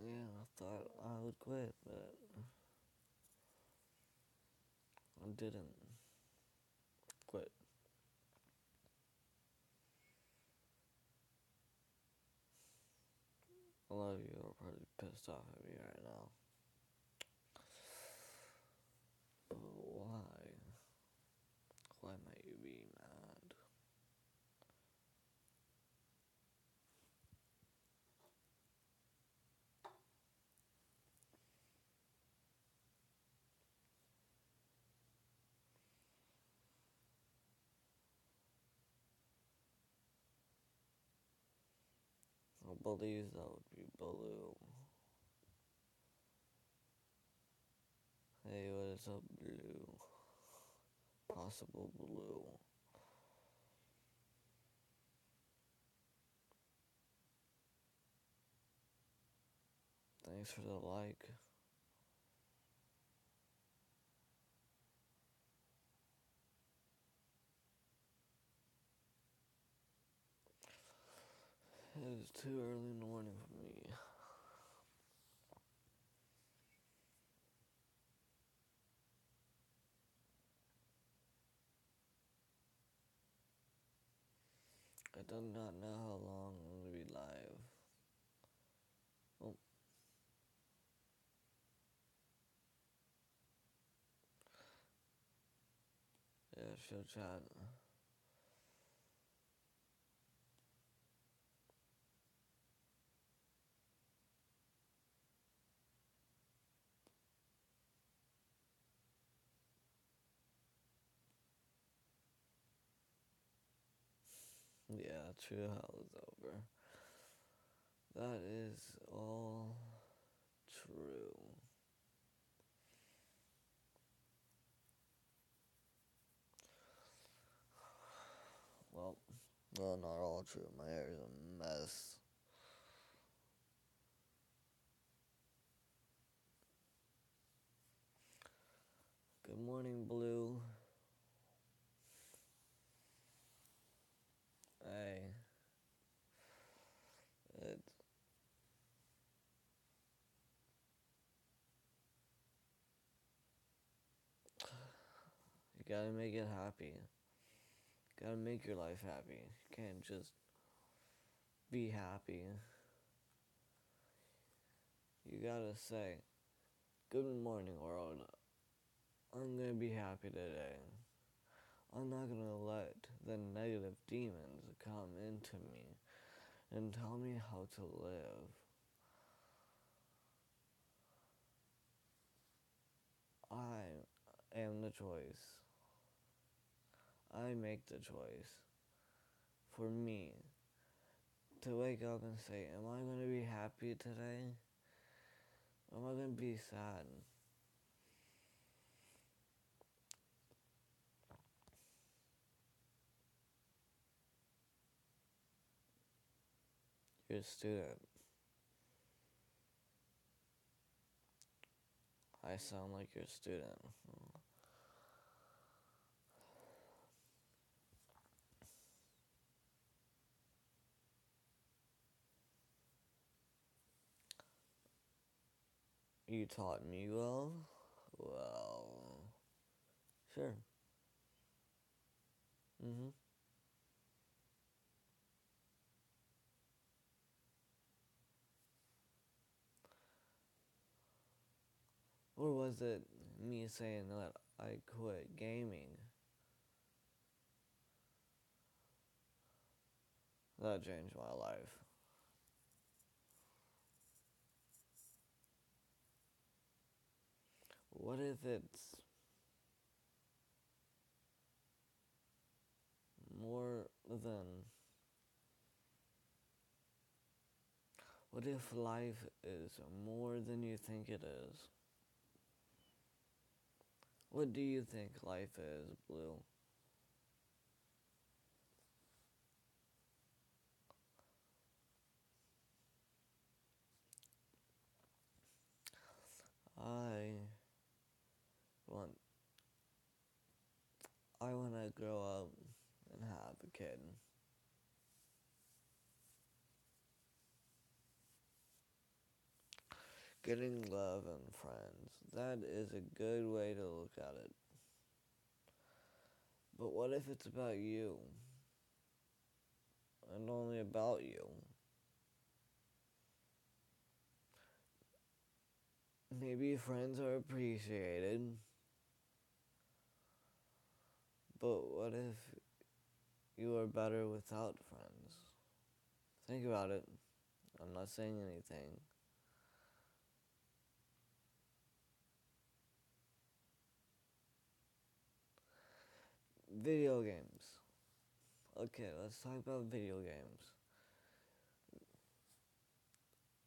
Yeah, I thought I would quit, but I didn't quit. A lot of you are probably pissed off at me right now. But why? Why might you be mad? I believe that would be blue. Hey, what is up, blue? Possible blue. Thanks for the like. It is too early in the morning for me. I do not know how long I'm going to be live. Oh, yeah, show chat. Yeah, true hell is over. That is all true. Well, not all true. My hair is a mess. Good morning, Blue. Hey, it. You gotta make it happy. You gotta make your life happy. You can't just be happy. You gotta say, "Good morning, world. I'm gonna be happy today. I'm not gonna let the negative demons come into me and tell me how to live. I am the choice. I make the choice for me to wake up and say, am I going to be happy today? Or am I going to be sad? You're a student. I sound like you're a student. You taught me well? Well, sure. Mm-hmm. Or was it me saying that I quit gaming? That changed my life. What if it's more than... What if life is more than you think it is? What do you think life is, Blue? I want I want to grow up and have a kid. getting love and friends. That is a good way to look at it. But what if it's about you? And only about you? Maybe friends are appreciated. But what if you are better without friends? Think about it. I'm not saying anything. Video games. Okay, let's talk about video games.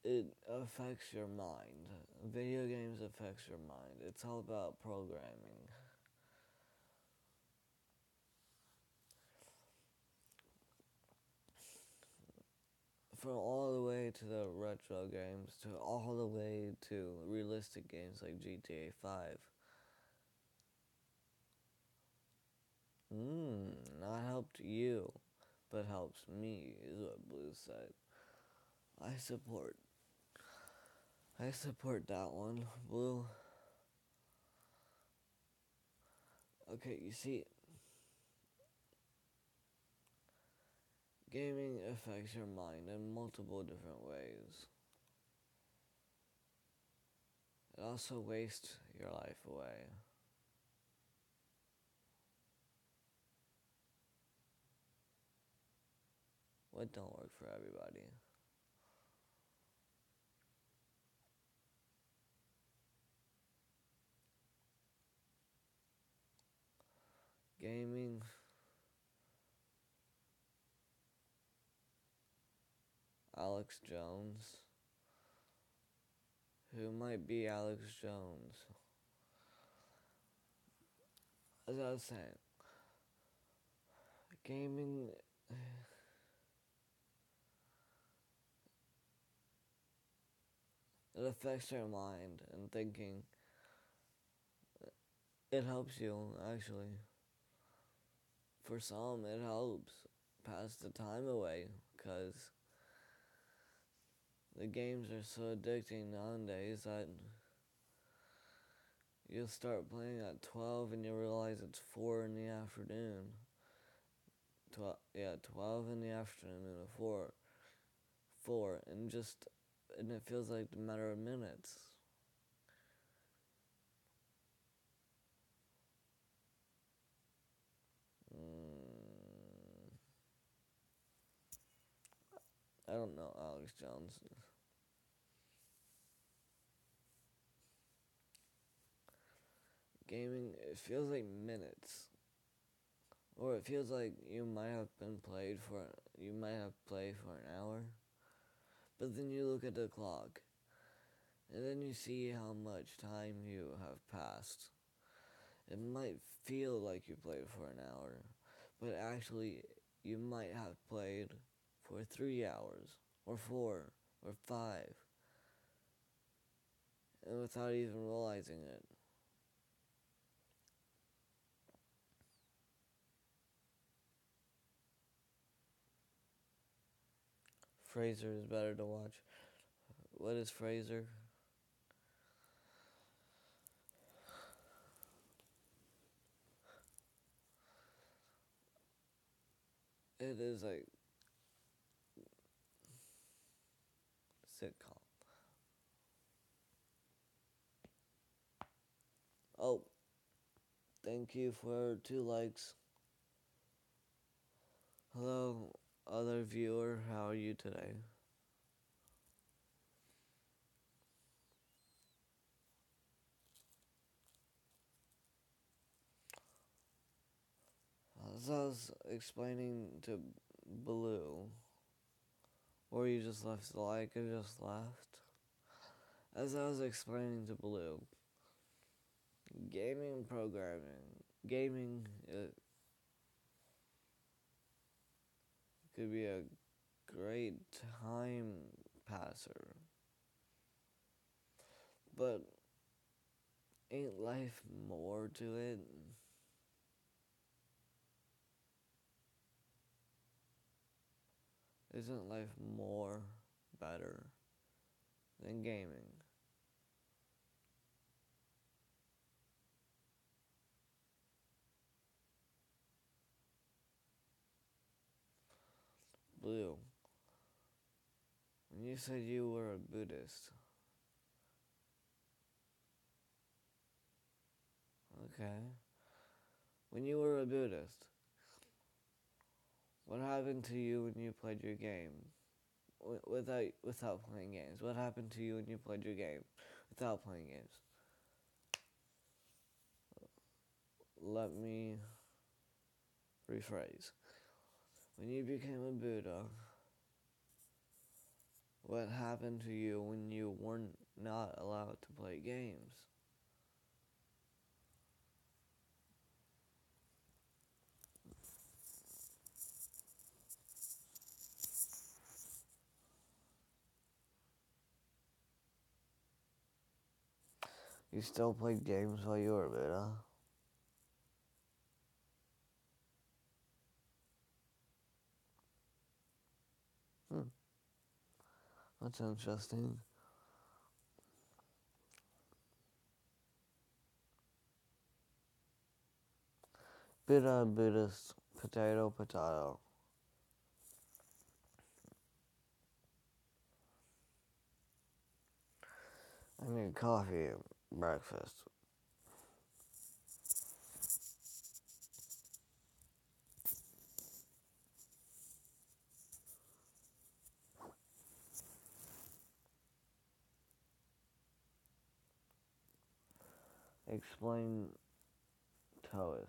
It affects your mind. Video games affects your mind. It's all about programming. From all the way to the retro games to all the way to realistic games like GTA 5. Not helped you, but helps me, is what Blue said. I support. I support that one, Blue. Okay, you see, gaming affects your mind in multiple different ways. It also wastes your life away. What don't work for everybody? Gaming. Alex Jones. Who might be Alex Jones? As I was saying, gaming. It affects your mind and thinking. It helps you, actually. For some, it helps pass the time away because the games are so addicting nowadays that you'll start playing at 12 and you realize it's 4 in the afternoon. 12 in the afternoon or 4, and it feels like a matter of minutes. I don't know Alex Jones. Gaming, it feels like minutes. Or it feels like you might have played for an hour. But then you look at the clock. And then you see how much time you have passed. It might feel like you played for an hour. But actually, you might have played for 3 hours. Or 4. Or 5. And without even realizing it. Frasier is better to watch. What is Frasier? It is like sitcom. Oh, thank you for 2 likes. Hello, other viewer. How are you today? As I was explaining to Blue, or you just left the like and just left. As I was explaining to Blue, gaming could be a great time passer. But ain't life more to it? Isn't life more better than gaming? blue. When you said you were a Buddhist. Okay. When you were a Buddhist, what happened to you when you played your game? Without playing games. What happened to you when you played your game without playing games? Let me rephrase. When you became a Buddha, what happened to you when you were not allowed to play games? You still played games while you were a Buddha? That's interesting. Buddha, Buddhist, potato, potato. I need coffee and breakfast. Explain Taoist.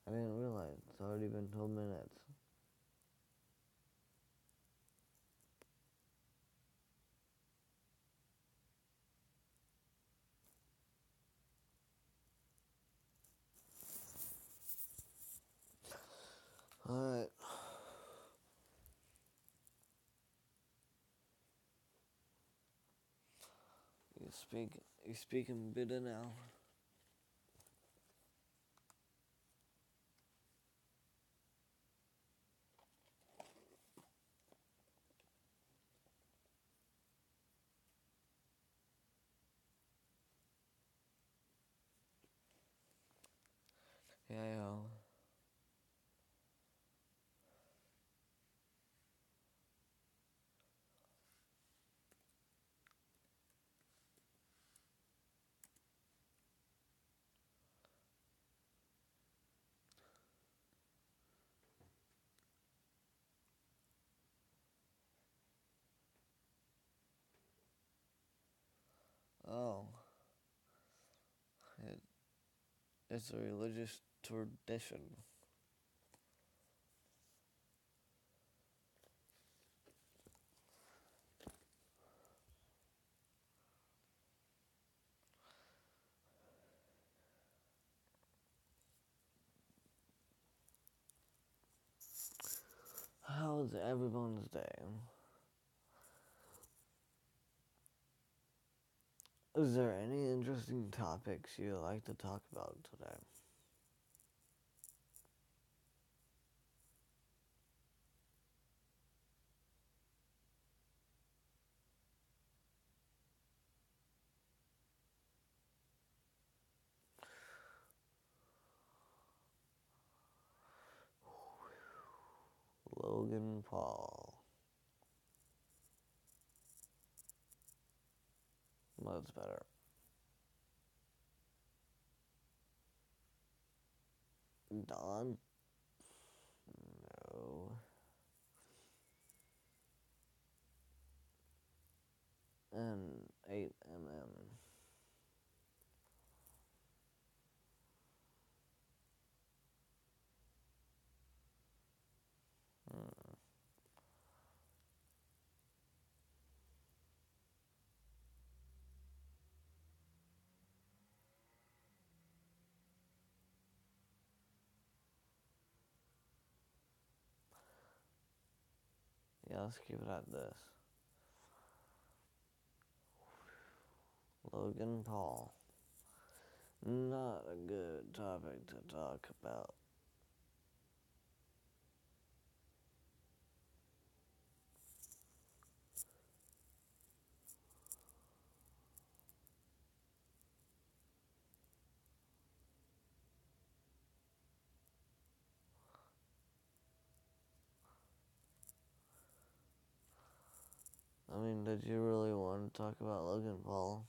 I didn't realize it's already been 12 minutes. Alright. You speak in Buddha now. Yeah. Oh. It's a religious tradition. How's everyone's day? Is there any interesting topics you'd like to talk about today? Logan Paul. That's better. Don? No. And 8mm. Yeah, let's keep it at this. Logan Paul. Not a good topic to talk about. did you really want to talk about Logan Paul?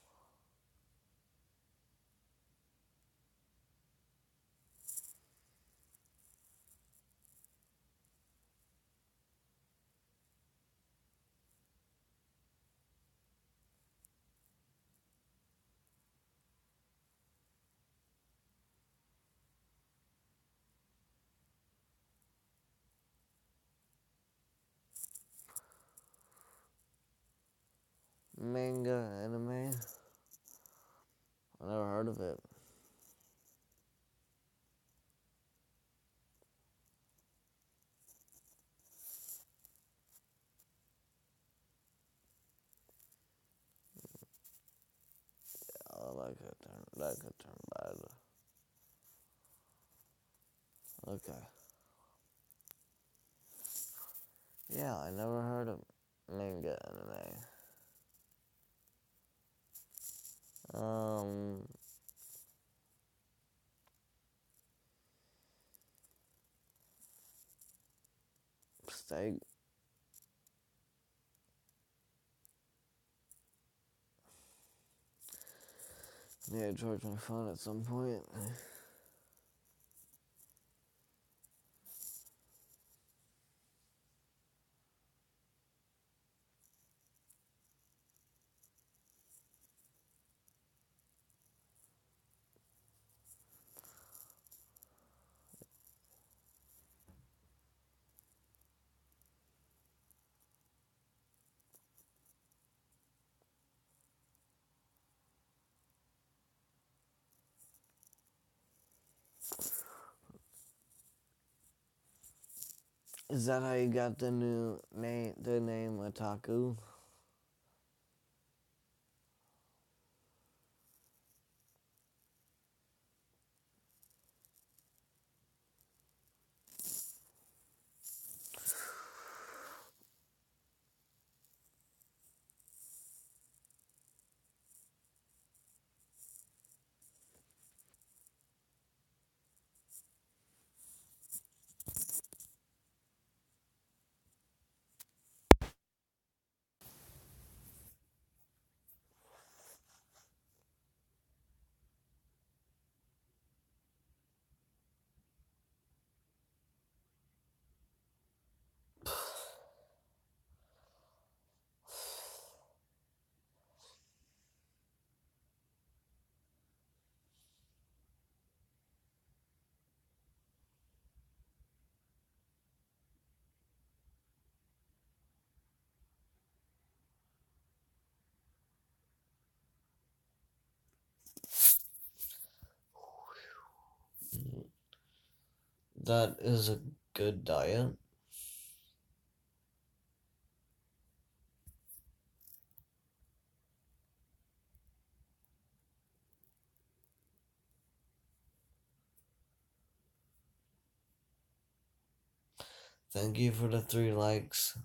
Manga anime? I never heard of it. Oh, that could turn bad. Okay. Yeah, I never heard of manga anime. Steak. Yeah, charge my phone at some point. Is that how you got the name Otaku? That is a good diet. Thank you for the 3 likes.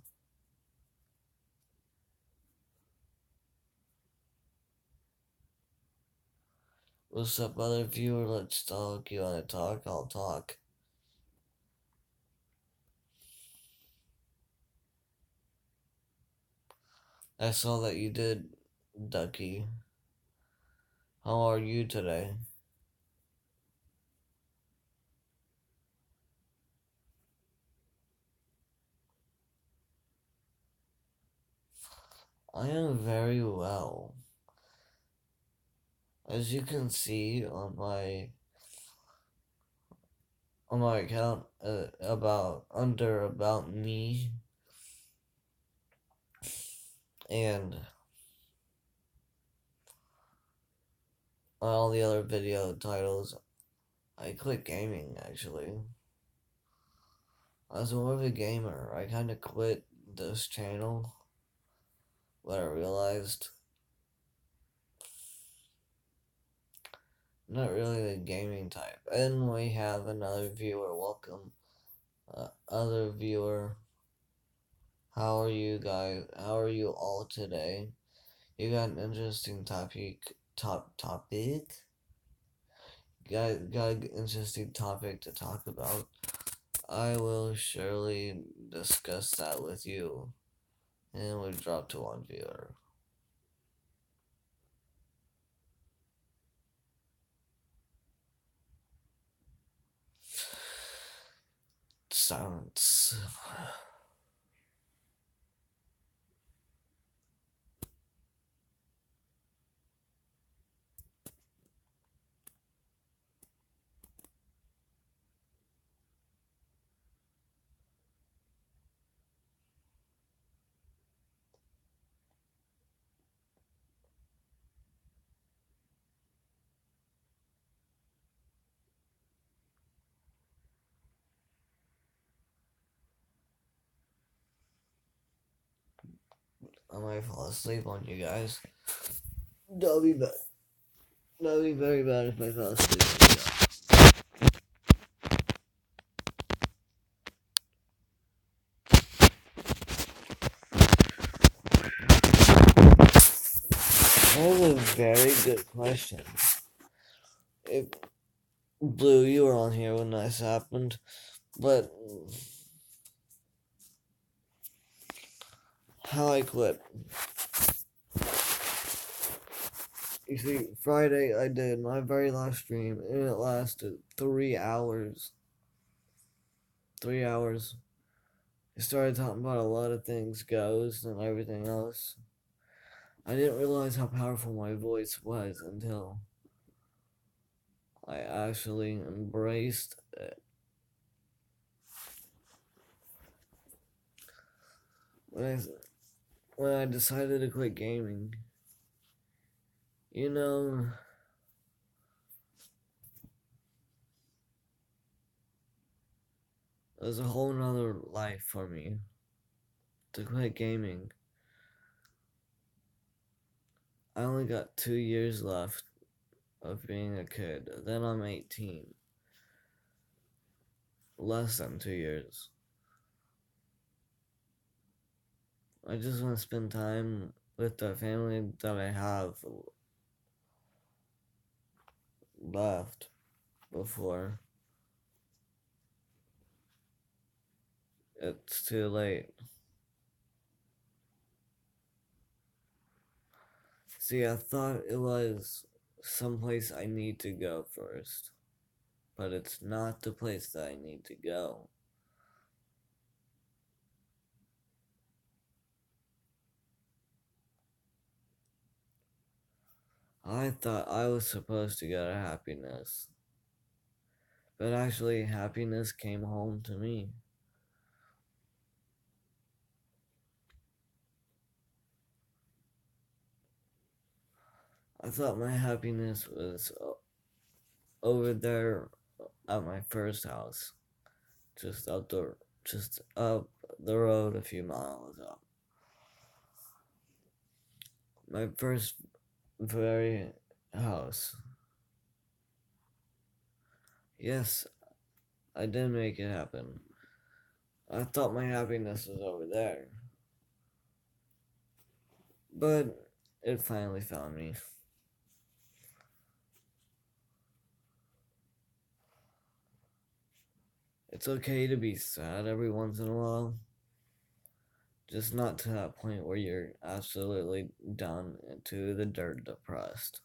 What's up, other viewer? Let's talk. You wanna talk? I'll talk. I saw that you did, Ducky. How are you today? I am very well. As you can see on my account, about me and all the other video titles, I quit gaming actually. I was more of a gamer. I kind of quit this channel when I realized I'm not really the gaming type. And we have another viewer. Welcome, other viewer. How are you guys? How are you all today? You got an interesting topic. Got an interesting topic to talk about. I will surely discuss that with you. and we dropped to 1 viewer. Silence. I might fall asleep on you guys. That'll be bad. That'll be very bad if I fell asleep on you guys. That was a very good question. If Blue, you were on here when this happened, but how I quit. You see, Friday I did my very last stream, and it lasted 3 hours. 3 hours. I started talking about a lot of things, ghosts and everything else. I didn't realize how powerful my voice was until I actually embraced it. When I decided to quit gaming, you know, it was a whole nother life for me to quit gaming. I only got 2 years left of being a kid. Then I'm 18. Less than 2 years. I just want to spend time with the family that I have left before it's too late. See, I thought it was someplace I need to go first, but it's not the place that I need to go. I thought I was supposed to go to happiness, but actually happiness came home to me. I thought my happiness was over there at my first house, just up the road a few miles up. My first very house. Yes, I did make it happen. I thought my happiness was over there, but it finally found me. It's okay to be sad every once in a while. Just not to that point where you're absolutely down into the dirt depressed.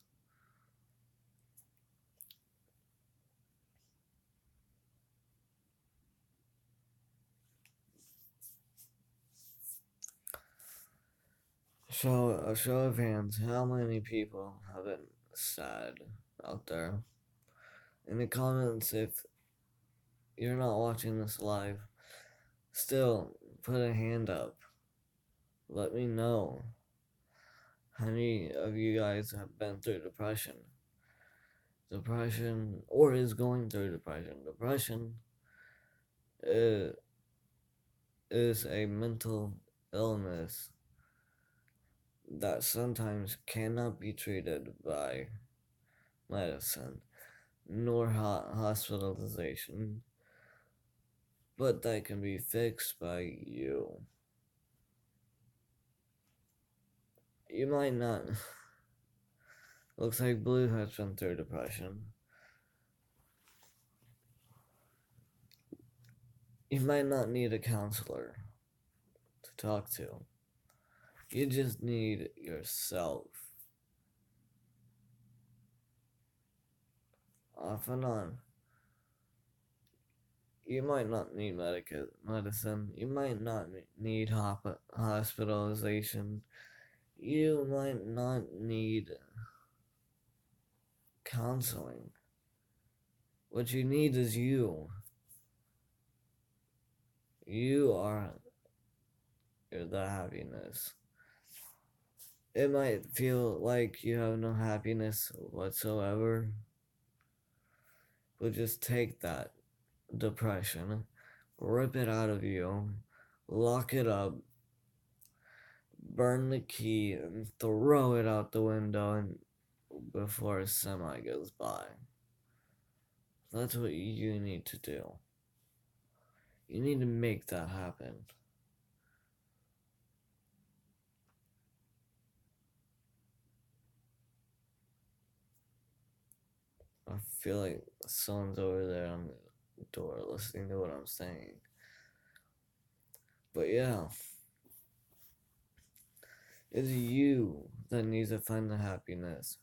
A show of hands, how many people have been sad out there? In the comments, if you're not watching this live, still put a hand up. Let me know how many of you guys have been through depression. Depression, or is going through depression. Depression is a mental illness that sometimes cannot be treated by medicine nor hospitalization, but that can be fixed by you. You might not. Looks like Blue has been through depression. You might not need a counselor to talk to. You just need yourself. Off and on. You might not need medicine. You might not need hospitalization. You might not need counseling. What you need is you. You are the happiness. It might feel like you have no happiness whatsoever, but just take that depression, rip it out of you, lock it up, burn the key, and throw it out the window and before a semi goes by. That's what you need to do. You need to make that happen. I feel like someone's over there on the door listening to what I'm saying. But yeah, it's you that needs to find the happiness.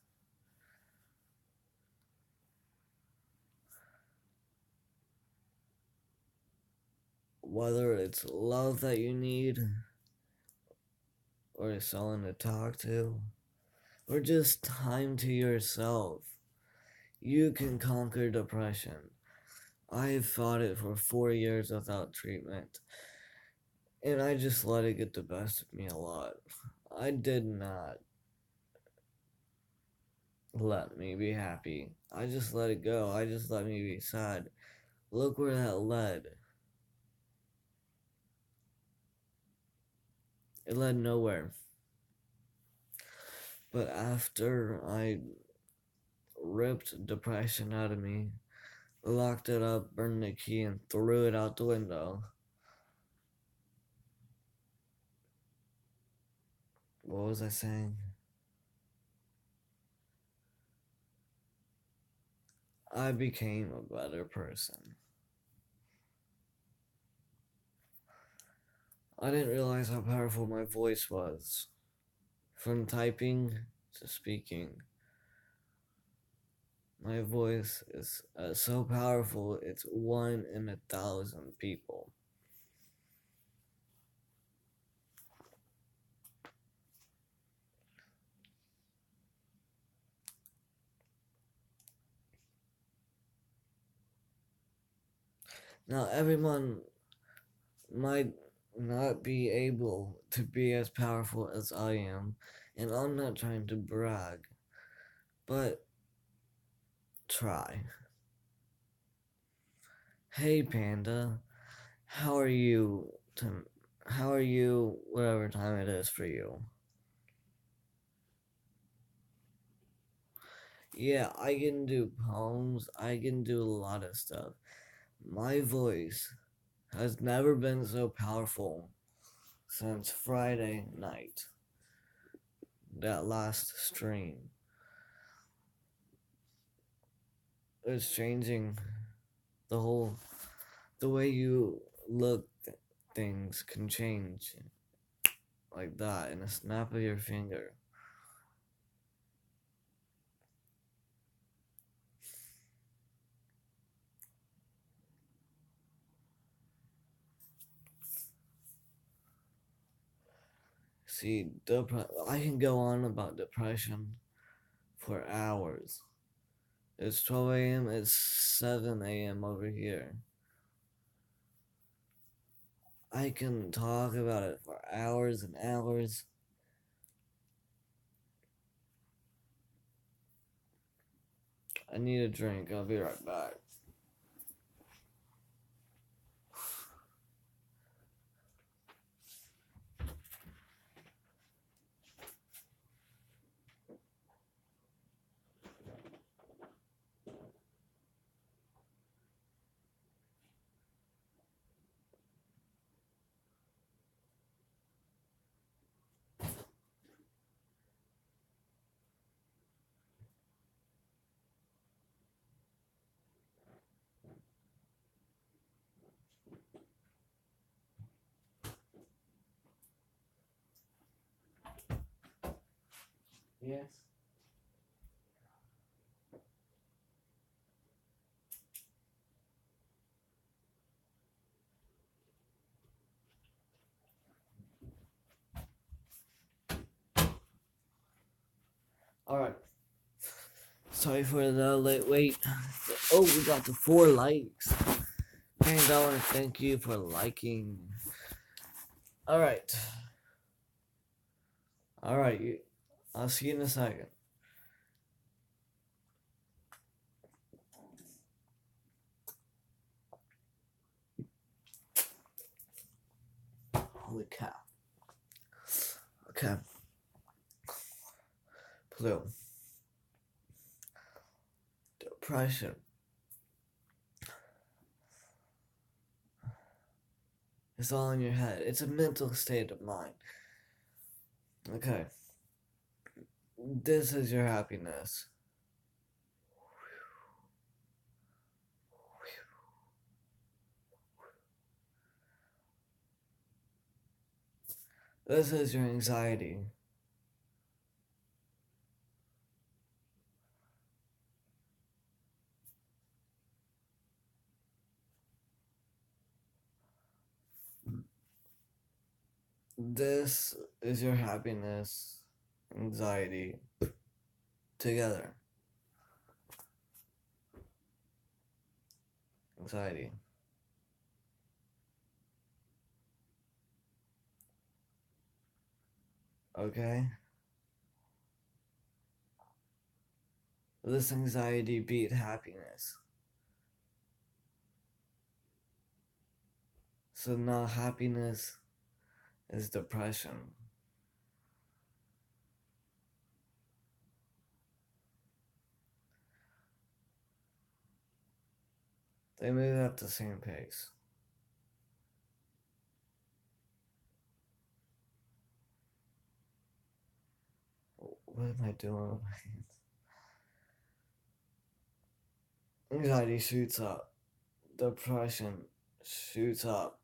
Whether it's love that you need, or someone to talk to, or just time to yourself, you can conquer depression. I've fought it for 4 years without treatment, and I just let it get the best of me a lot. I did not let me be happy. I just let it go. I just let me be sad. Look where that led. It led nowhere. But after I ripped depression out of me, locked it up, burned the key, and threw it out the window, what was I saying? I became a better person. I didn't realize how powerful my voice was. From typing to speaking, my voice is so powerful, it's 1 in 1,000 people. Now, everyone might not be able to be as powerful as I am, and I'm not trying to brag, but try. Hey, Panda, how are you? How are you? Whatever time it is for you. Yeah, I can do poems. I can do a lot of stuff. My voice has never been so powerful since Friday night. That last stream. It's changing the way you look. Things can change like that in a snap of your finger. See, I can go on about depression for hours. It's 12 a.m., it's 7 a.m. over here. I can talk about it for hours and hours. I need a drink. I'll be right back. Yes. Alright. Sorry for the late wait. Oh, we got the 4 likes. And I want to thank you for liking. Alright. Alright. I'll see you in a second. Holy cow. Okay. Blue. Depression. It's all in your head. It's a mental state of mind. Okay. This is your happiness. This is your anxiety. This is your happiness, anxiety, together. Anxiety. Okay? This anxiety beat happiness. So now happiness is depression. They move at the same pace. What am I doing with my hands? Anxiety shoots up. Depression shoots up.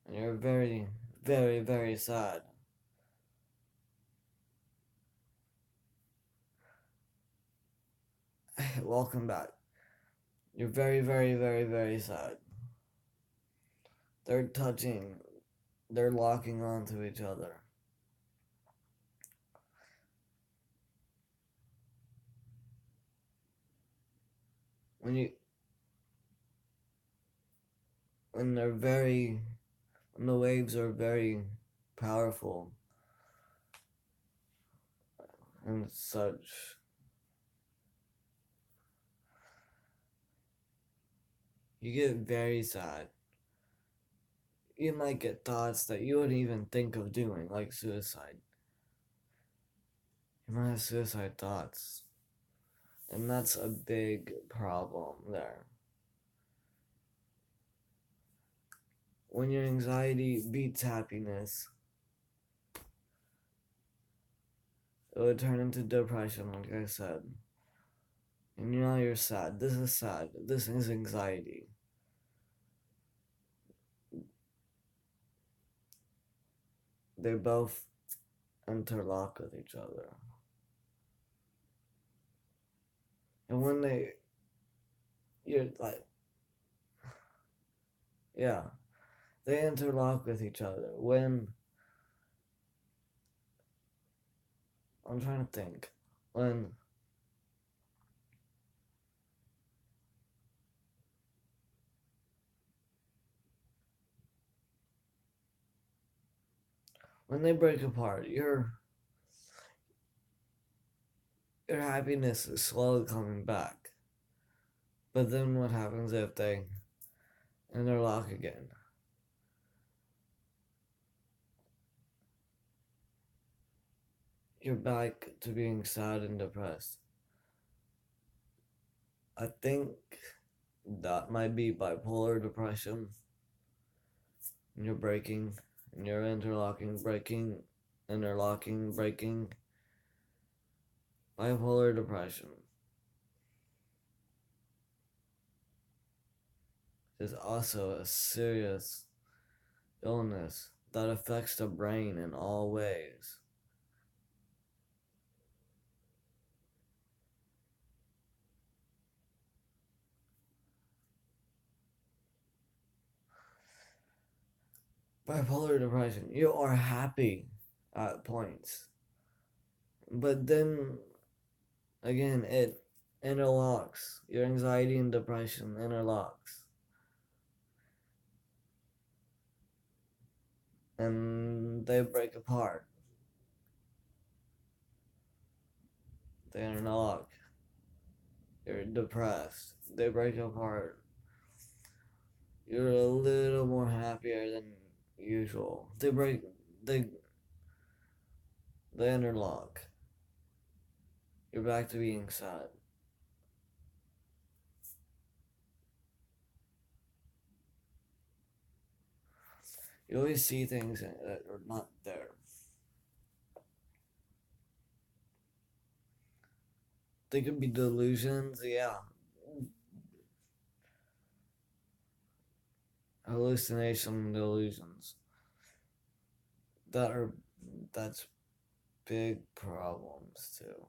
And you're very, very, very sad. Welcome back. You're very, very, very, very sad. They're touching. They're locking onto each other. When the waves are very powerful and such, you get very sad. You might get thoughts that you wouldn't even think of doing, like suicide. You might have suicide thoughts. And that's a big problem there. When your anxiety beats happiness, it would turn into depression, like I said. And now you're sad. This is sad. This is anxiety. They both interlock with each other. And when you're like, yeah, they interlock with each other. I'm trying to think, when they break apart, your happiness is slowly coming back. But then what happens if they interlock again? You're back to being sad and depressed. I think that might be bipolar depression. And you're breaking, and you're interlocking, breaking, interlocking, breaking. Bipolar depression is also a serious illness that affects the brain in all ways. bipolar depression, you are happy at points, but then again, it interlocks. Your anxiety and depression interlocks. And they break apart. They interlock. You're depressed. They break apart. You're a little more happier than usual. They they interlock. You're back to being sad. You always see things that are not there. They could be delusions, yeah. Hallucination delusions. That's big problems too.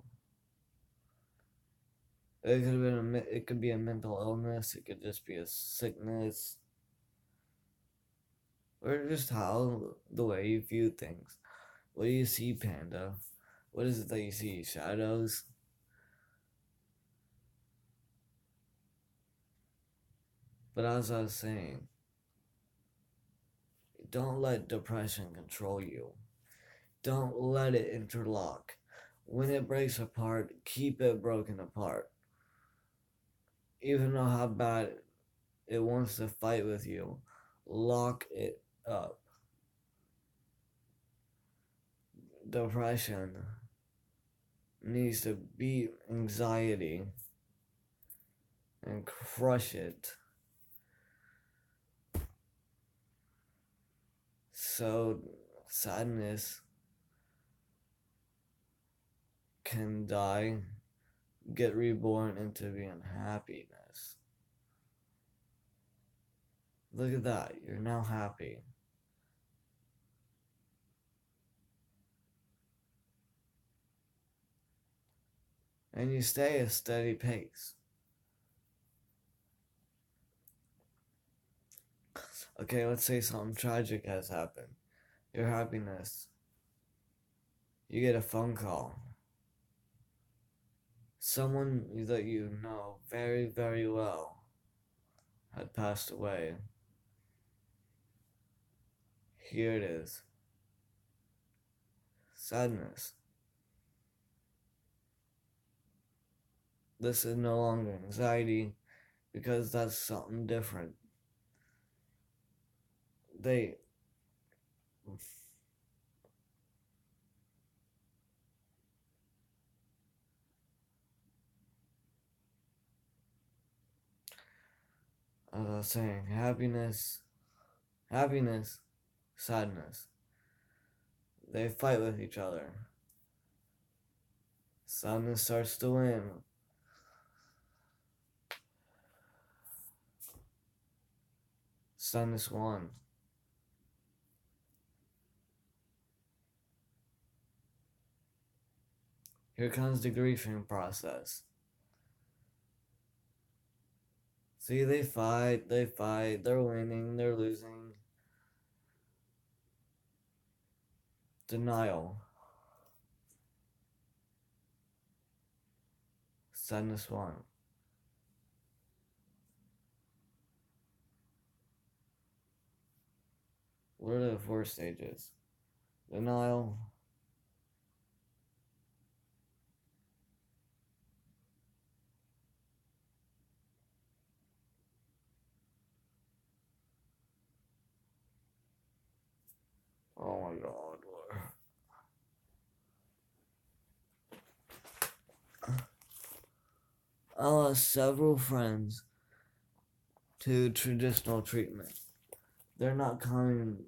It could be a mental illness, it could just be a sickness, or just how the way you view things. What do you see, Panda? What is it that you see? Shadows? But as I was saying, don't let depression control you. Don't let it interlock. When it breaks apart, keep it broken apart. Even though how bad it wants to fight with you, lock it up. Depression needs to beat anxiety and crush it. So sadness can die, get reborn into being happiness. Look at that, you're now happy. And you stay a steady pace. Okay, let's say something tragic has happened. Your happiness. You get a phone call. Someone that you know very, very well had passed away. Here it is. Sadness. This is no longer anxiety because that's something different. They as I was saying, happiness, sadness. They fight with each other. Sadness starts to win. Sadness won. Here comes the grieving process. See, they fight, they're winning, they're losing. Denial. Sadness won. What are the 4 stages? Denial. Oh my god. I lost several friends to traditional treatment. They're not coming.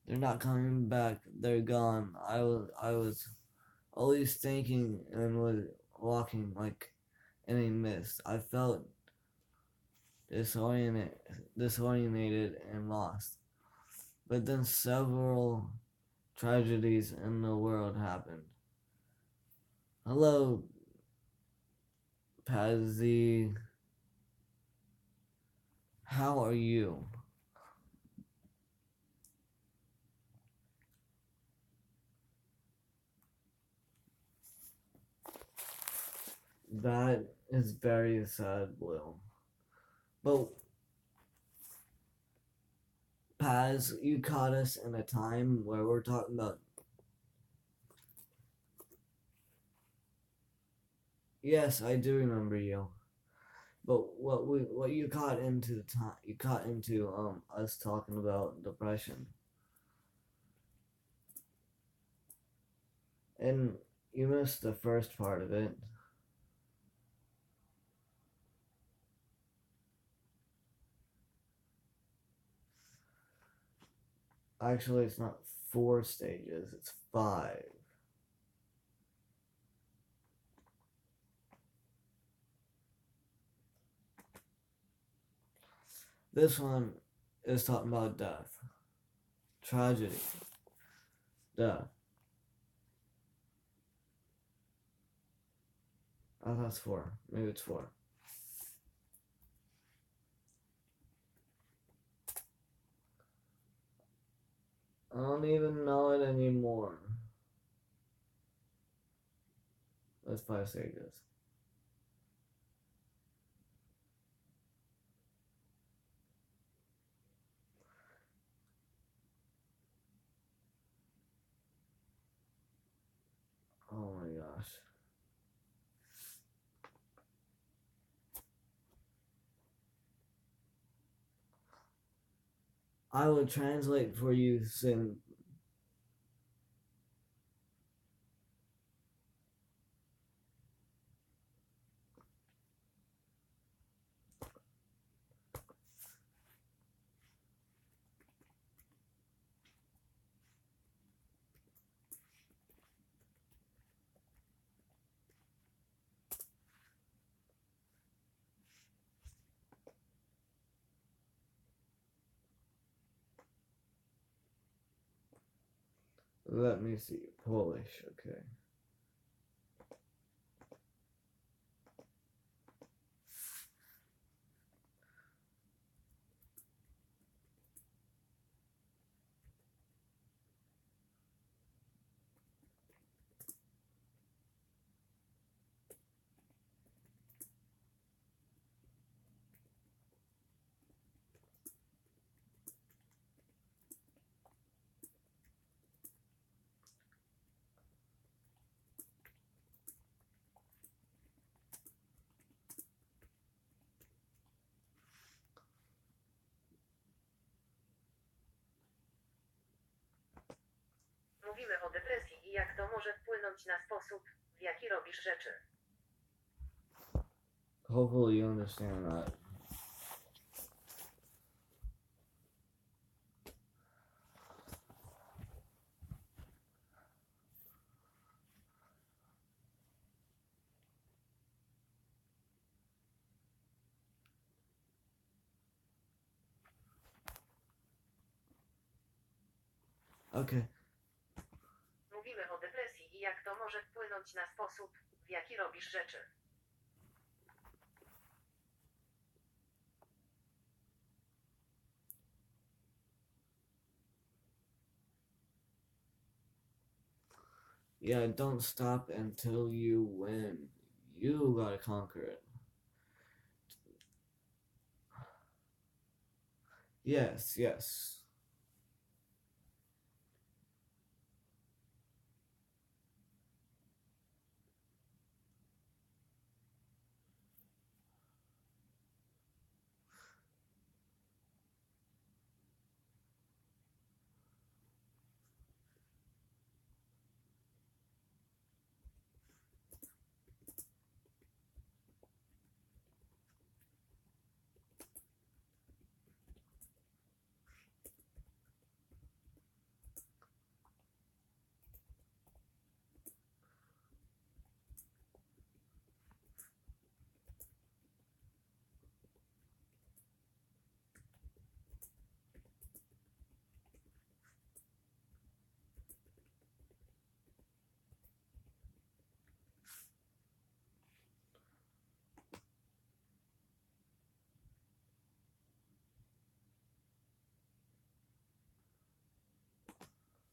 They're not coming back. They're gone. I was always thinking and was walking like in a mist. I felt disoriented and lost. But then several tragedies in the world happened. Hello, Pazzy. How are you? That is very sad, Blue. But Paz, you caught us in a time where we're talking about. Yes, I do remember you. But what you caught into the time you caught into us talking about depression. And you missed the first part of it. Actually, it's not 4 stages, it's 5. This one is talking about death, tragedy, death. Oh, that's 4. Maybe it's 4. I don't even know it anymore. That's 5 stages. Oh my gosh. I will translate for you soon. Let me see. Polish, okay. Mówimy o depresji i jak to może wpłynąć na sposób, w jaki robisz rzeczy. Hopefully you understand that. Okay. Mówimy o depresji i jak to może wpłynąć na sposób, w jaki robisz rzeczy. Yeah, don't stop until you win. You gotta conquer it. Yes, yes.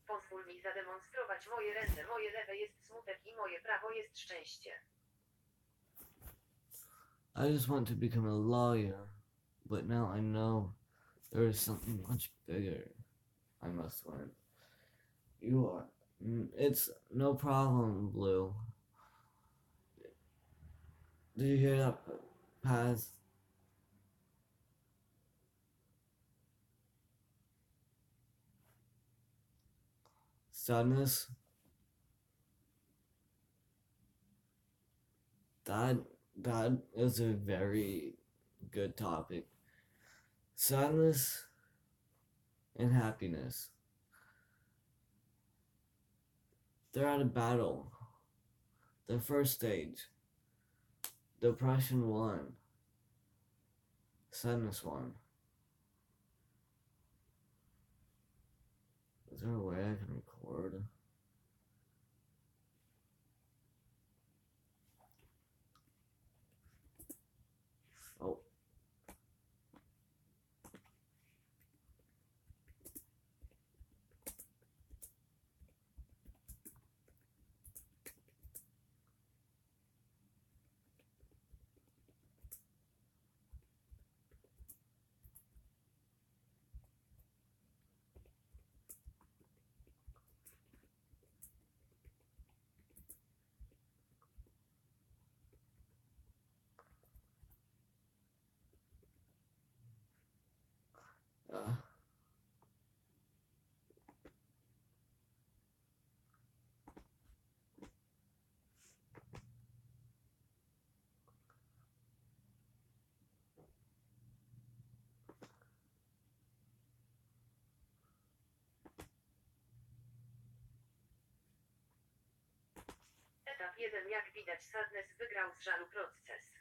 Pozwól mi zademonstrować moje ręce. Moje lewe jest smutek i moje prawo jest szczęście. I just want to become a lawyer, but now I know there is something much bigger I must learn. You are. It's no problem, Blue. Did you hear that, Paz? Sadness? That is a very good topic. Sadness and happiness. They're at a battle. The first stage. Depression won. Sadness won. Is there a way I can record? Oh. Etap 1. Jak widać, Sadness wygrał z żalu proces.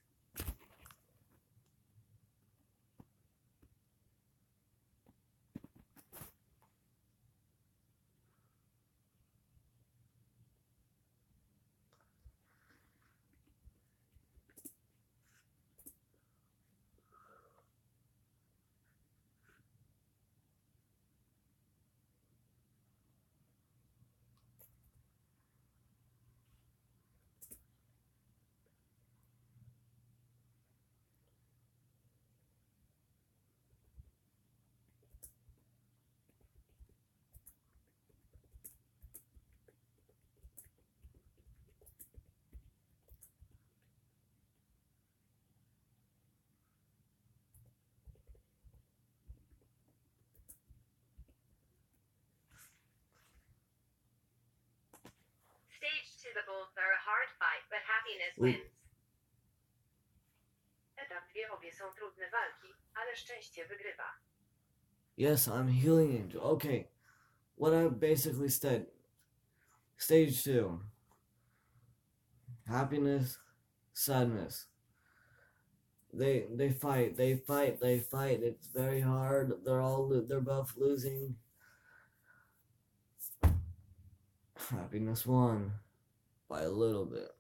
Stage 2. The both are a hard fight, but happiness wins. Etap 2. Obie są trudne walki, ale szczęście wygrywa. Yes, I'm healing angel. Okay. What I basically said. Stage 2. Happiness, sadness. They fight. It's very hard. They're both losing. Happiness won by a little bit.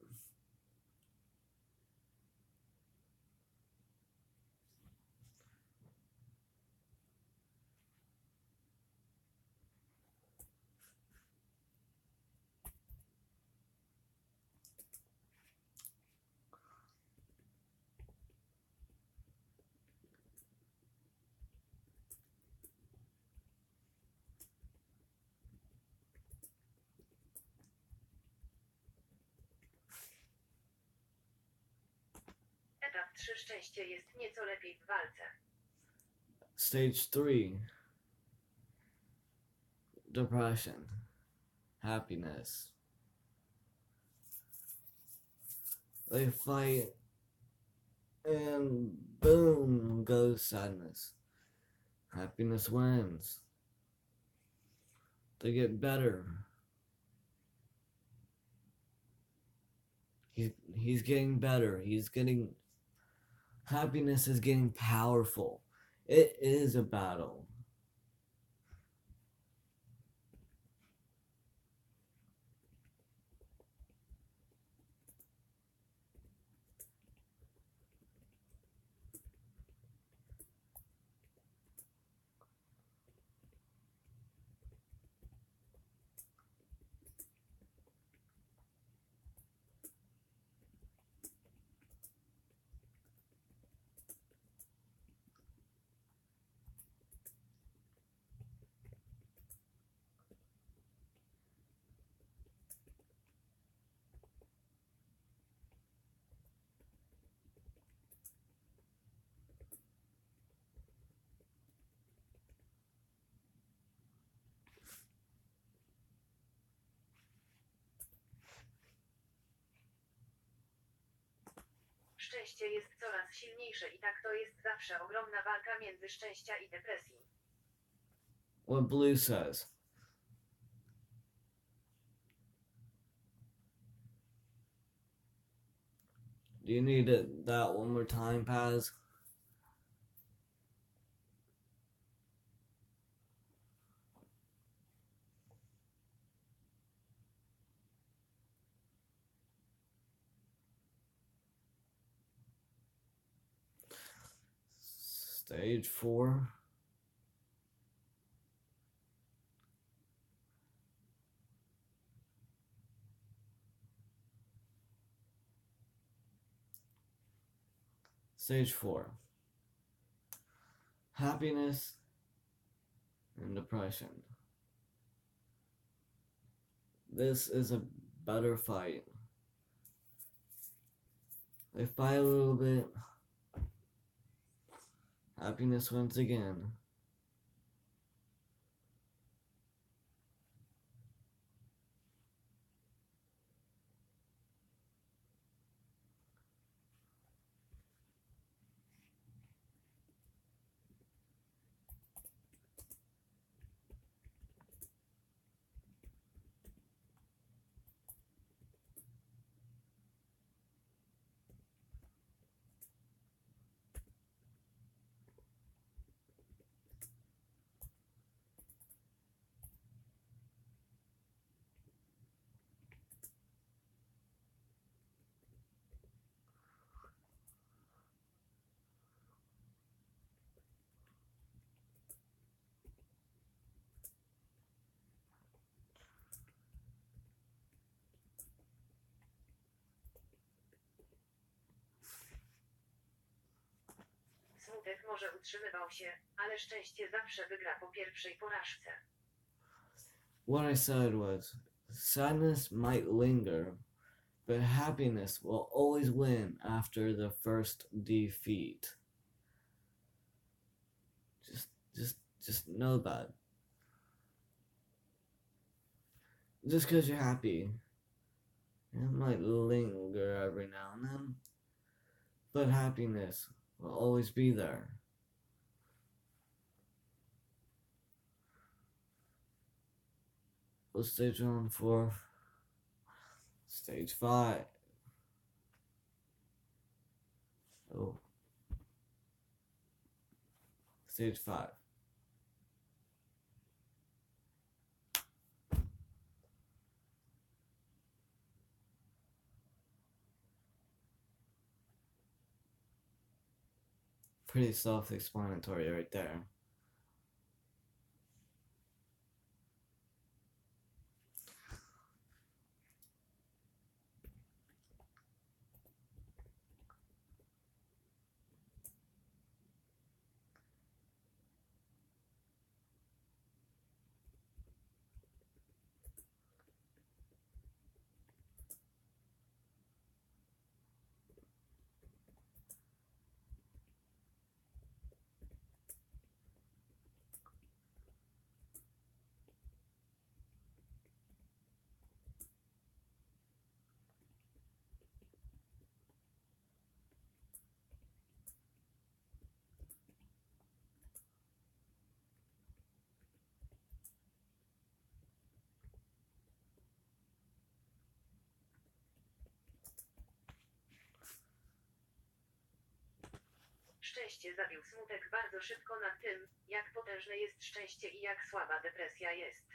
Etap 3. Szczęście jest nieco lepiej w walce. Stage 3. Depression. Happiness. They fight and boom goes sadness. Happiness wins. They get better. He's getting better. Happiness is getting powerful. It is a battle. Szczęście jest coraz silniejsze i tak to jest zawsze ogromna walka między szczęścia i depresji. What Blue says. Do you need that one more time, Paz? Stage 4. Stage 4. Happiness and depression. This is a better fight. They fight a little bit. Happiness wins again. Smutek może utrzymywał się, ale szczęście zawsze wygra po pierwszej porażce. What I said was, sadness might linger, but happiness will always win after the first defeat. Just know that. Just because you're happy, it might linger every now and then, but happiness will always be there. What's stage 1 for? Stage 5. Oh. Stage 5. Pretty self-explanatory right there. Szczęście zabił smutek bardzo szybko nad tym, jak potężne jest szczęście i jak słaba depresja jest.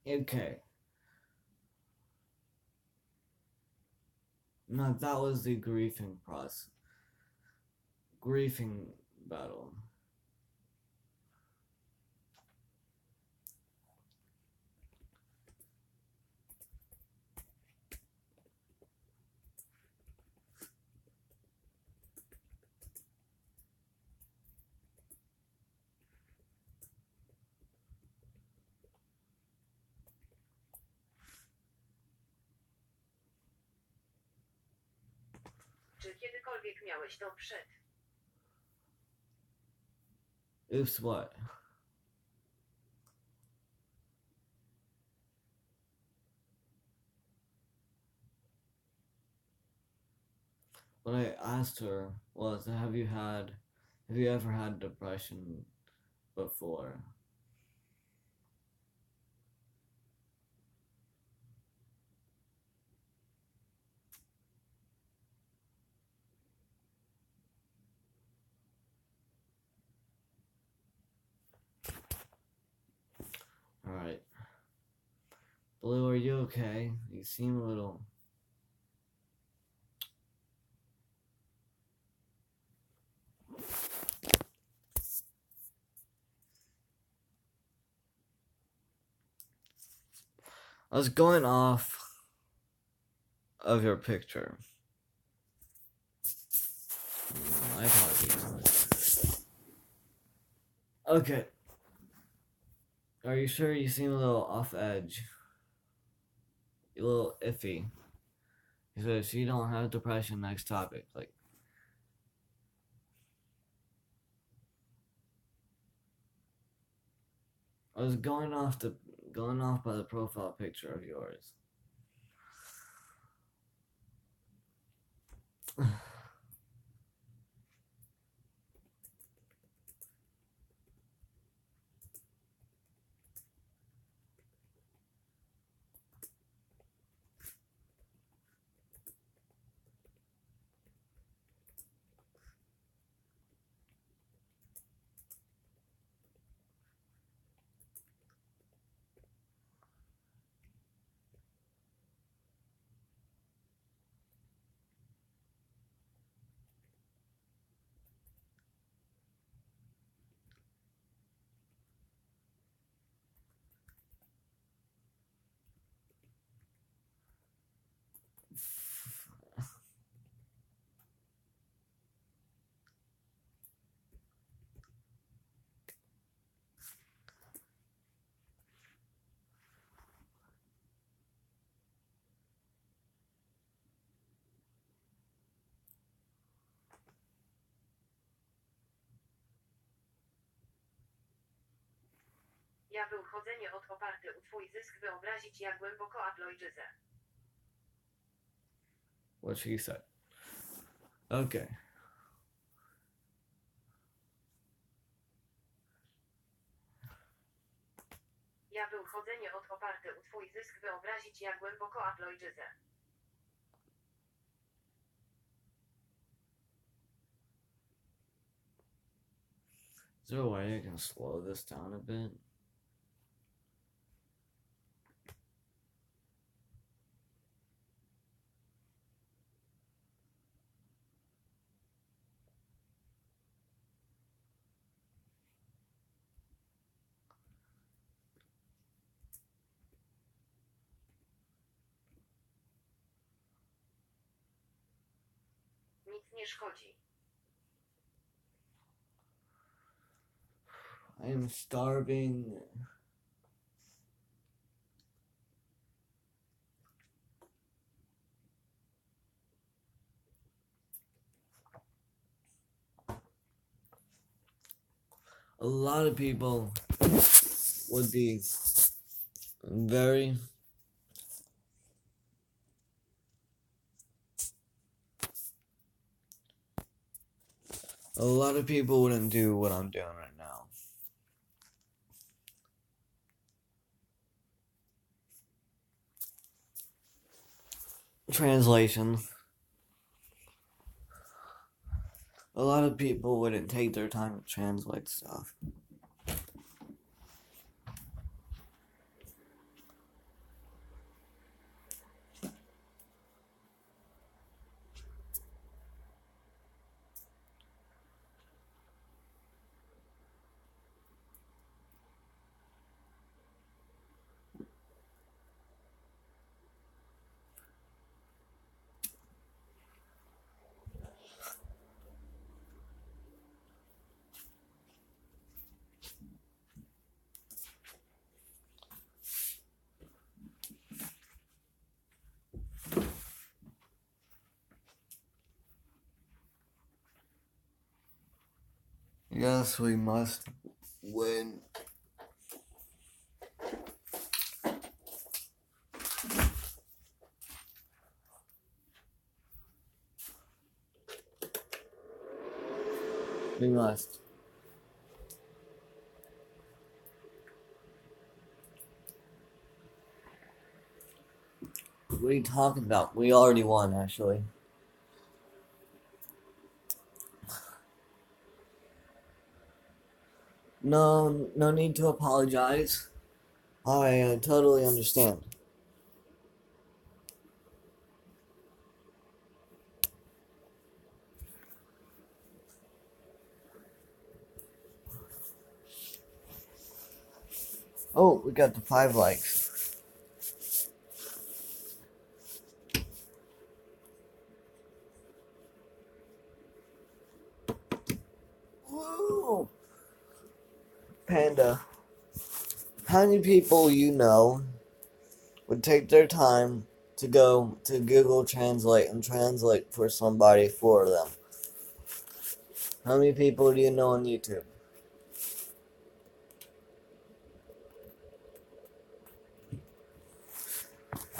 Okay. Now that was the grieving process. Grieving battle. Czy kiedykolwiek miałeś to przed? Oops, what? What I asked her was, have you ever had depression before? Alright. Blue, are you okay? You seem a little... I was going off of your picture. My apologies. Okay. Are you sure you seem a little off edge? A little iffy. He says, you don't have depression, next topic. Like, I was going off by the profile picture of yours. Ja był chodzenie od oparte u twój zysk wyobrazić jak głęboko aplojczyzę. What she said. Okay. Ja był chodzenie od oparte u twój zysk wyobrazić jak głęboko aplojczyzę. Is there a way I can slow this down a bit? Nic nie szkodzi. I am starving. A lot of people would be very a lot of people wouldn't do what I'm doing right now. Translation. A lot of people wouldn't take their time to translate stuff. Yes, we must when we must. What are you talking about? We already won, actually. No need to apologize. I totally understand. Oh, we got the 5 likes. Woo! Panda, how many people you know would take their time to go to Google Translate and translate for somebody for them? How many people do you know on YouTube?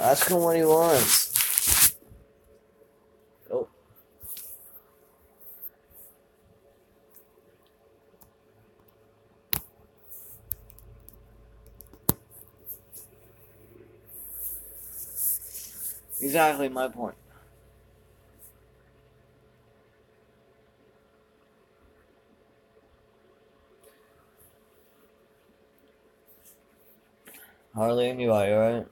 Ask him what he wants. Oh. Exactly my point. Hardly anybody, right?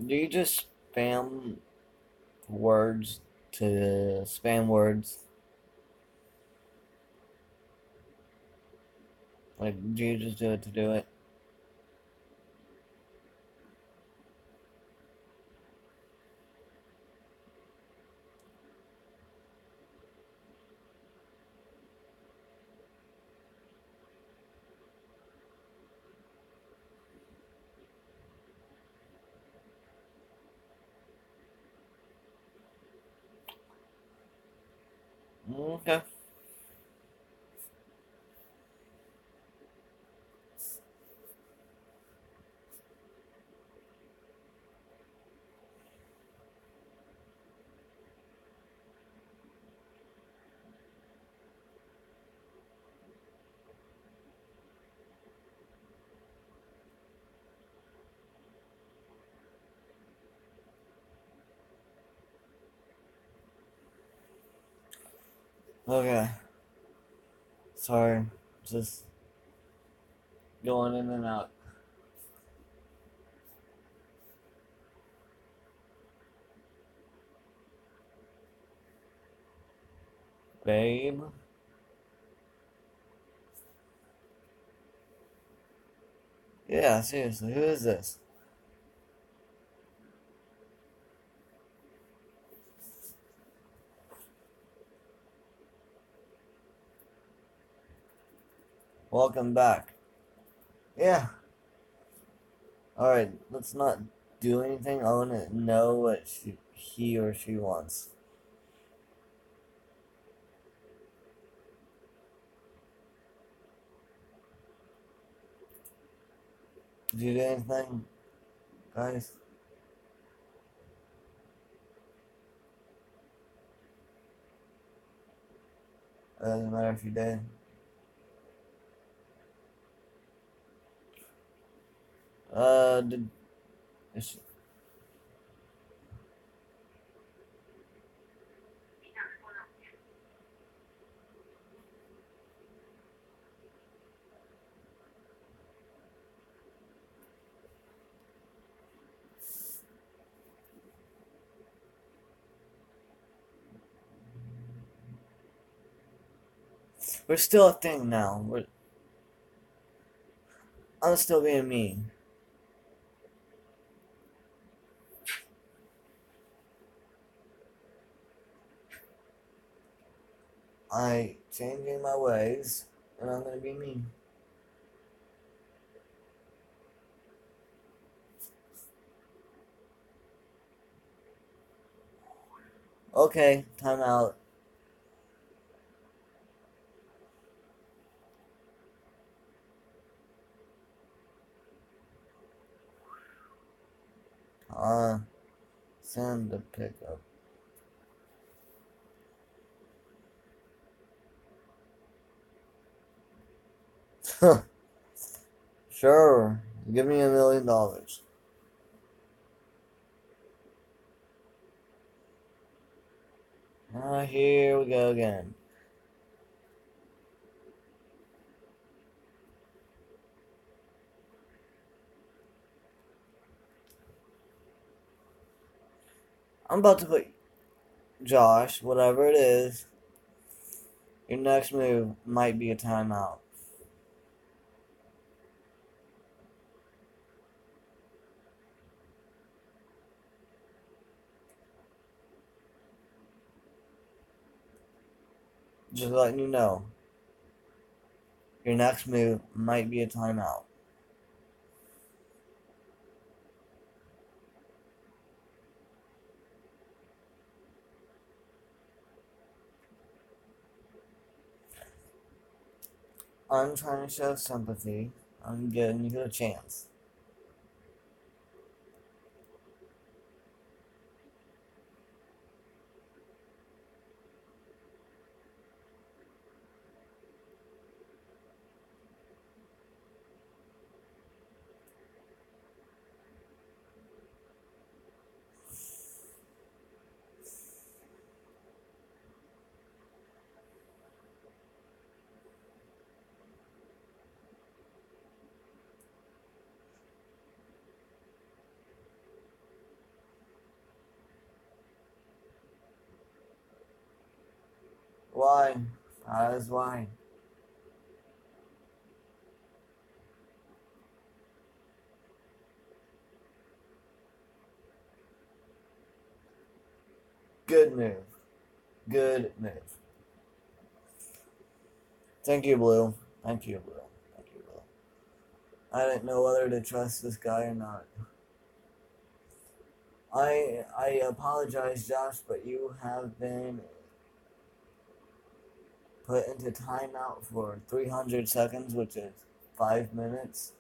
Do you just spam words to spam words? Like, do you just do it to do it? Okay. Okay. Sorry. Just going in and out. Babe? Yeah, seriously, who is this? Welcome back. Yeah. Alright, let's not do anything. I want to know what he or she wants. Did you do anything, guys? It doesn't matter if you did. Did... We're still a thing now. I'm still being mean. I changing my ways, and I'm gonna be me. Okay, time out. Send the pickup. Sure, give me $1 million. Here we go again. I'm about to put Josh, whatever it is, your next move might be a timeout. Just letting you know. Your next move might be a timeout. I'm trying to show sympathy. I'm giving you a chance. Why? As why? Good move. Good move. Thank you, Blue. Thank you, Blue. Thank you, Blue. I didn't know whether to trust this guy or not. I apologize, Josh, but you have been put into timeout for 300 seconds, which is 5 minutes.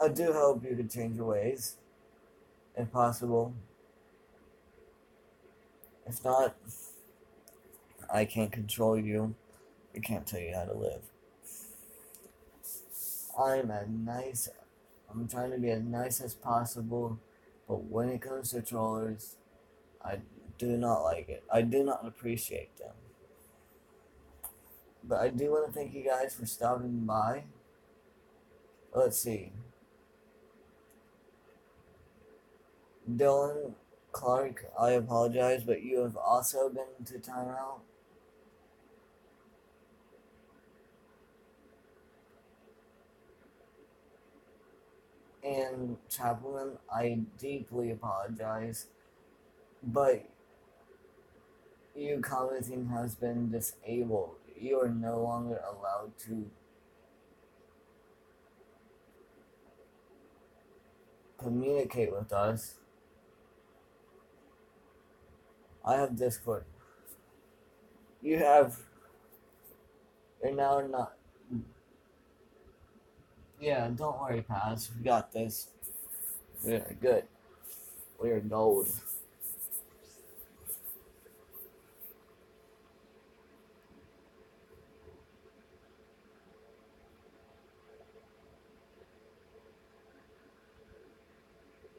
I do hope you could change your ways, if possible. If not, I can't control you. I can't tell you how to live. I'm trying to be as nice as possible, but when it comes to trollers, I do not like it. I do not appreciate them. But I do want to thank you guys for stopping by. Let's see. Dylan Clark, I apologize, but you have also been to timeout. And Chaplain, I deeply apologize, but you commenting has been disabled. You are no longer allowed to communicate with us. I have Discord. You're now not. Yeah, don't worry, Paz. We got this. We are good. We are gold.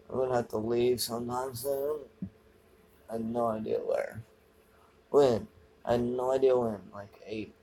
I'm gonna have to leave sometime soon. I have no idea where. When? I have no idea when. Like 8.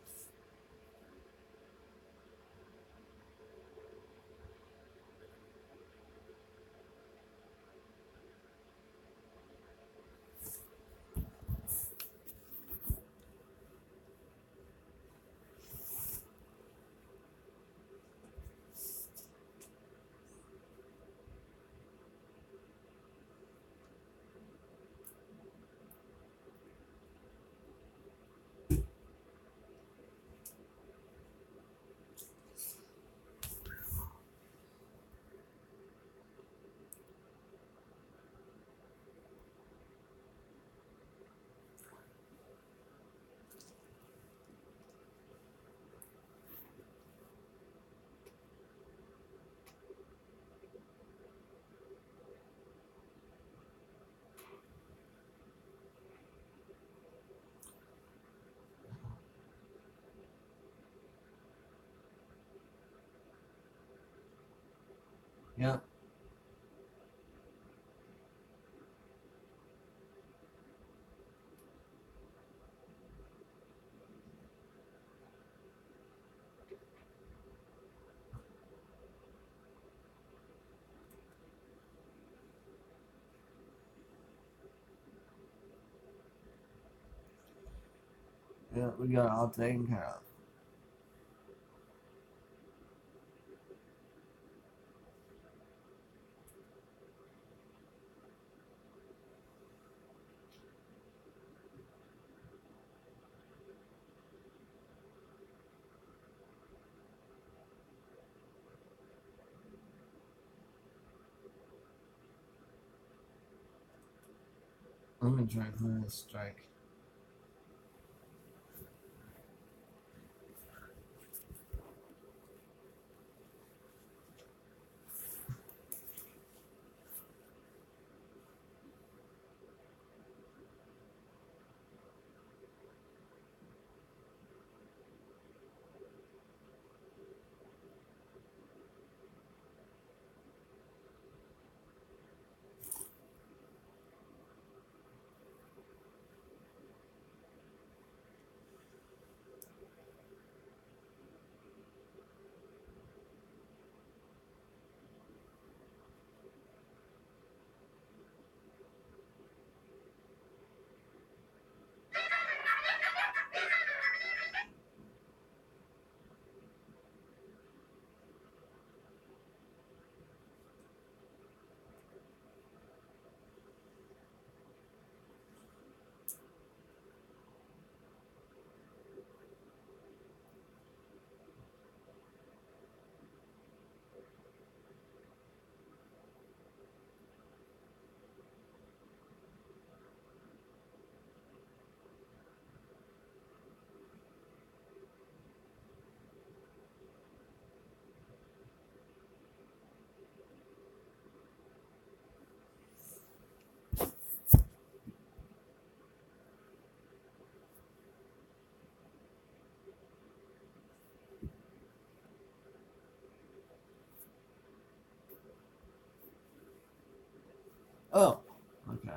Yep. Yep, we got it all taken care of. Let me try for this strike. Oh, okay.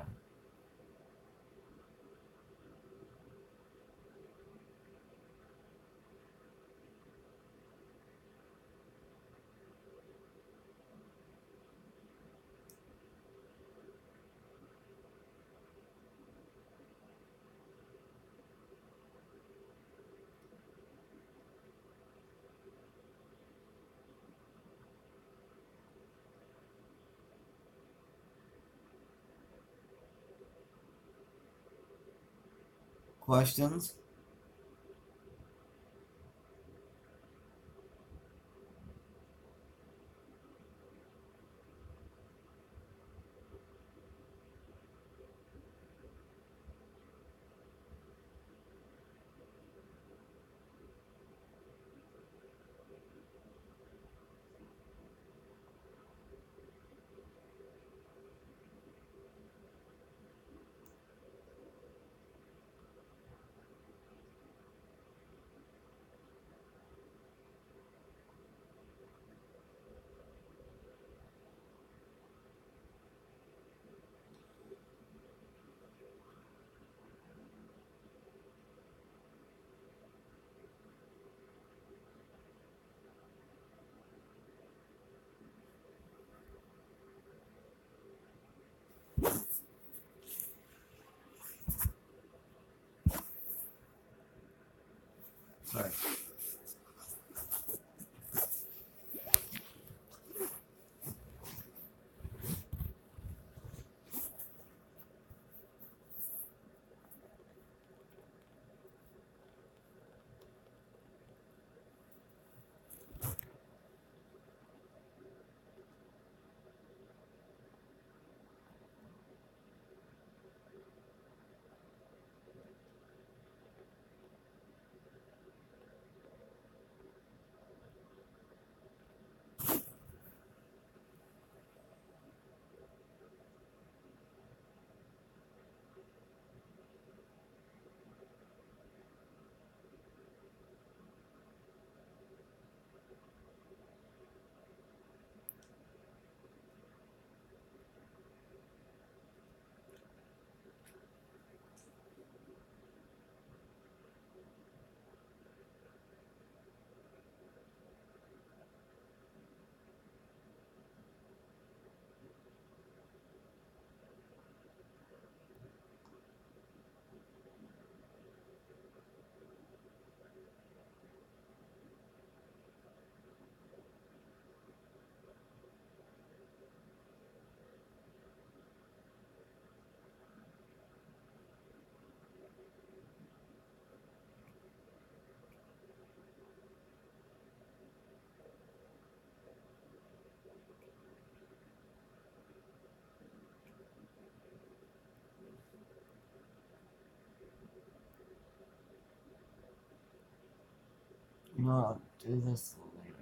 Questions? Sorry. No, I'll do this later.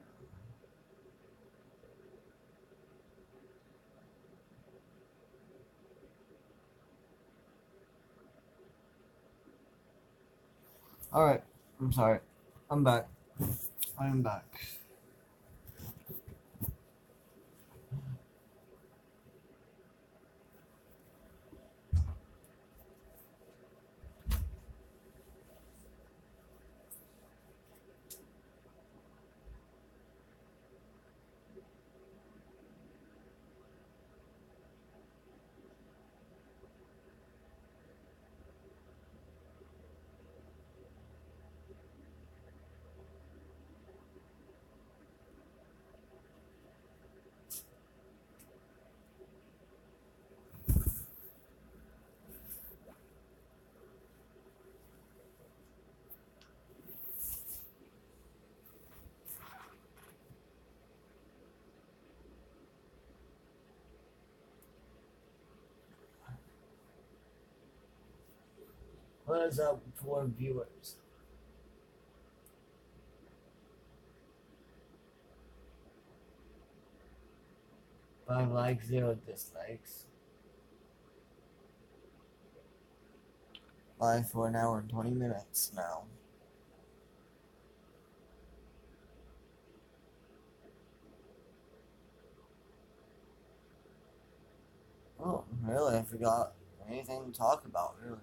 Alright, I'm sorry. I'm back. I am back. What is up for viewers? 5 likes, 0 dislikes. Live for an hour and 20 minutes now. Oh, really? I forgot anything to talk about, really.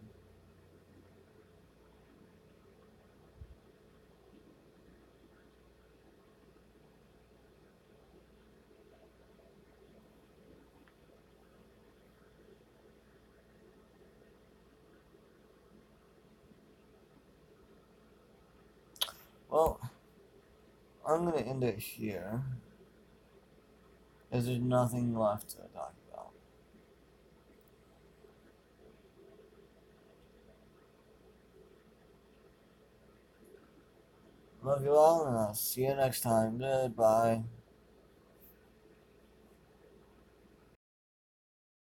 Well, I'm gonna end it here, because there's nothing left to talk about. Love you all, and I'll see you next time. Goodbye.